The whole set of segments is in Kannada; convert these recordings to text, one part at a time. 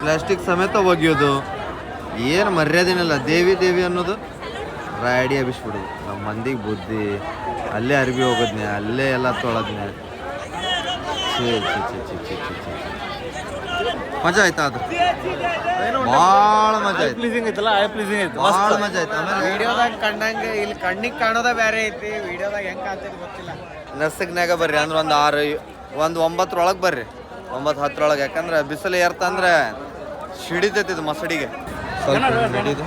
ಪ್ಲಾಸ್ಟಿಕ್ ಸಮೇತ ಒಗೆಯೋದು, ಏನು ಮರ್ಯಾದೆನಿಲ್ಲ. ದೇವಿ ದೇವಿ ಅನ್ನೋದು ರಾಡಿ ಎಬ್ಬಿಸ್ಬಿಡೋದು. ನಮ್ಮ ಮಂದಿಗೆ ಬುದ್ಧಿ, ಅಲ್ಲೇ ಅರ್ಬಿ ಹೋಗೋದ್ನೆ, ಅಲ್ಲೇ ಎಲ್ಲ ತೊಳದ್ನೆ. ಮಜಾ ಆಯ್ತಾ? ಅದು ಭಾಳ ಮಜಾ ಆಯ್ತು. ಭಾಳ ಮಜಾ ಆಯ್ತು. ಆಮೇಲೆ ವಿಡಿಯೋದಾಗ ಕಂಡಂಗೆ ಇಲ್ಲಿ ಕಣ್ಣಿಗೆ ಕಾಣೋದ ಬೇರೆ ಐತಿ, ವಿಡಿಯೋದಾಗ ಹೆಂಗೆ ಕಾಣ್ತೈತಿ ಗೊತ್ತಿಲ್ಲ. ನಸಗ್ನಾಗ ಬರ್ರಿ ಅಂದ್ರೆ ಒಂದು 9 ಬರ್ರಿ, 9-10 ಯಾಕಂದ್ರೆ ಬಿಸಿಲು ಏರ್ತಂದ್ರೆ ಸಿಡಿತೈತಿ ಇದು ಮಸಡಿಗೆ. ಸ್ವಲ್ಪ ನಡೀದು.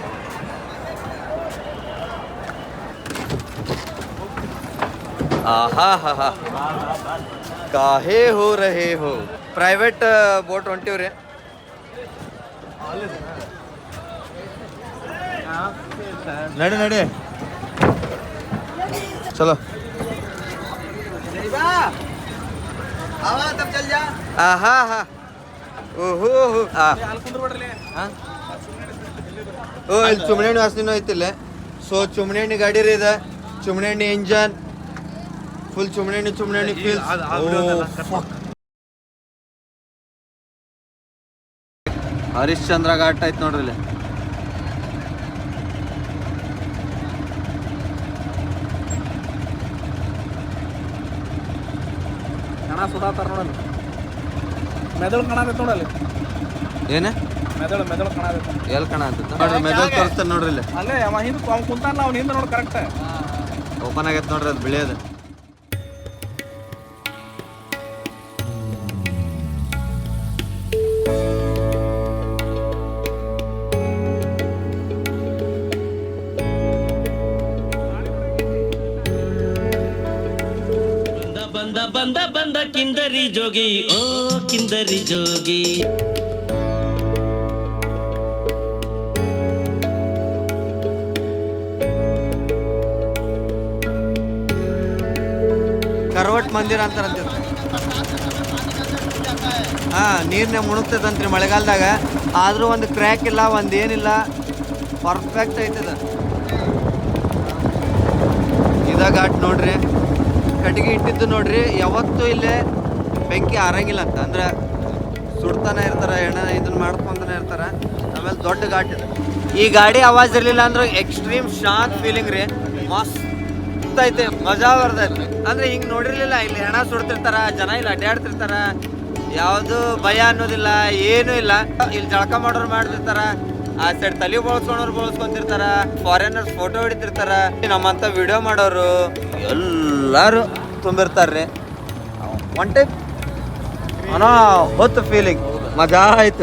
ಆಹಾ ಹಾ ಹಾ ಕಾಹೇ ಹೋ ರಹೇ ಹೋ. ಪ್ರೈವೇಟ್ ಬೋಟ್ ಹೊಂಟಿವ್ರಿ. ನಡಿ ನಡಿ ಚಲೋ. ಆಹಾ ಹಾ ಓಹೋ ಓ ಇಲ್ಲಿ ಚುಮಣಿ ಹಣ್ಣು ವಾಸನೆ ಐತಿಲ್ಲ. ಸೊ ಚುಮಣಿ ಹಣ್ಣಿ ಗಾಡಿ ರೀ ಇದೆ. ಚುಮಣಿ ಹಣ್ಣಿ ಇಂಜನ್ ಫುಲ್ ಚುಮಣಿ ಹಣ್ಣಿ ಫೀಲ್ಸ್. ಹರಿಶ್ಚಂದ್ರ ಘಾಟ್ ಐತ್ ನೋಡ್ರಿ ಇಲ್ಲಿ. ಕಣ ಸುಡಾತಾರ ನೋಡಲ್ಲಿ, ಮೆದುಳು ಕಾಣತೈತೆ ನೋಡಲ್ಲಿ. ಏನೇ ಮೆದುಳು ಕಾಣತೈತೆ. ಎಲ್ಲಿ ಕಾಣತ್ತ ನೋಡ್ರಿ, ಮೆದುಳು ತೋರಿಸ್ತಾನೆ ನೋಡ್ರಿ ಇಲ್ಲಿ. ಅಲ್ಲೇ ಅವ ಹಿಂದೆ ಕುಂತಾನ, ಅವ್ನು ಹಿಂದೆ ನೋಡಿ ಕರೆಕ್ಟ್ ಓಪನ್ ಆಗೈತೆ ನೋಡ್ರಿ ಅದು ಬಿಳಿಯೋದು. ಬಂದ ಕಿಂದರಿ ಜೋಗಿ, ಓ ಕಿಂದರಿ ಜೋಗಿ. ಕರವಟ್ ಮಂದಿರ ಅಂತಾರಂತ. ಹಾ, ನೀರ್ನೇ ಮುಣುಗ್ತದಂತ್ರಿ ಮಳೆಗಾಲದಾಗ. ಆದ್ರೂ ಒಂದು ಕ್ರ್ಯಾಕ್ ಇಲ್ಲ, ಒಂದು ಏನಿಲ್ಲ, ಪರ್ಫೆಕ್ಟ್ ಐತದ. ಇದ ಘಾಟ್ ನೋಡ್ರಿ, ಕಟ್ಟಿಗೆ ಇಟ್ಟಿದ್ದು ನೋಡ್ರಿ. ಯಾವತ್ತೂ ಇಲ್ಲೇ ಬೆಂಕಿ ಆರಂಗಿಲ್ಲ ಅಂತ, ಅಂದ್ರೆ ಸುಡ್ತಾನೆ ಇರ್ತಾರ, ಇದನ್ನ ಮಾಡ್ಕೊಂತಾನೆ ಇರ್ತಾರ. ಆಮೇಲೆ ದೊಡ್ಡ ಘಾಟ್ ಇದೆ. ಈ ಗಾಡಿ ಆವಾಜ್ ಇರ್ಲಿಲ್ಲ ಅಂದ್ರೆ ಎಕ್ಸ್ಟ್ರೀಮ್ ಶಾಂತ್ ಫೀಲಿಂಗ್ ರೀ. ಮಸ್ತ್ ಐತೆ, ಮಜಾ ಬರ್ತೈತಿ. ಅಂದ್ರೆ ಹಿಂಗ್ ನೋಡಿರ್ಲಿಲ್ಲ, ಇಲ್ಲಿ ಹೆಣ ಸುಡ್ತಿರ್ತಾರ, ಜನ ಇಲ್ಲಿ ಅಡ್ಡಾಡ್ತಿರ್ತಾರ, ಯಾವುದು ಭಯ ಅನ್ನೋದಿಲ್ಲ, ಏನೂ ಇಲ್ಲ. ಇಲ್ಲಿ ಜಳಕ ಮಾಡೋರು ಮಾಡ್ತಿರ್ತಾರ, ಆ ಸೈಡ್ ತಲೆ ಬೋಳ್ಸ್ಕೊಂತಿರ್ತಾರ, ಫಾರಿನರ್ಸ್ ಫೋಟೋ ಹಿಡಿತಿರ್ತಾರ, ನಮ್ಮಂತ ವಿಡಿಯೋ ಮಾಡೋರು ಎಲ್ಲಾರು ತುಂಬಿರ್ತಾರ್ರಿ. ಒನ್ ಟೈಪ್ ಹೊತ್ತು ಫೀಲಿಂಗ್ ಮಜಾ ಆಯ್ತು.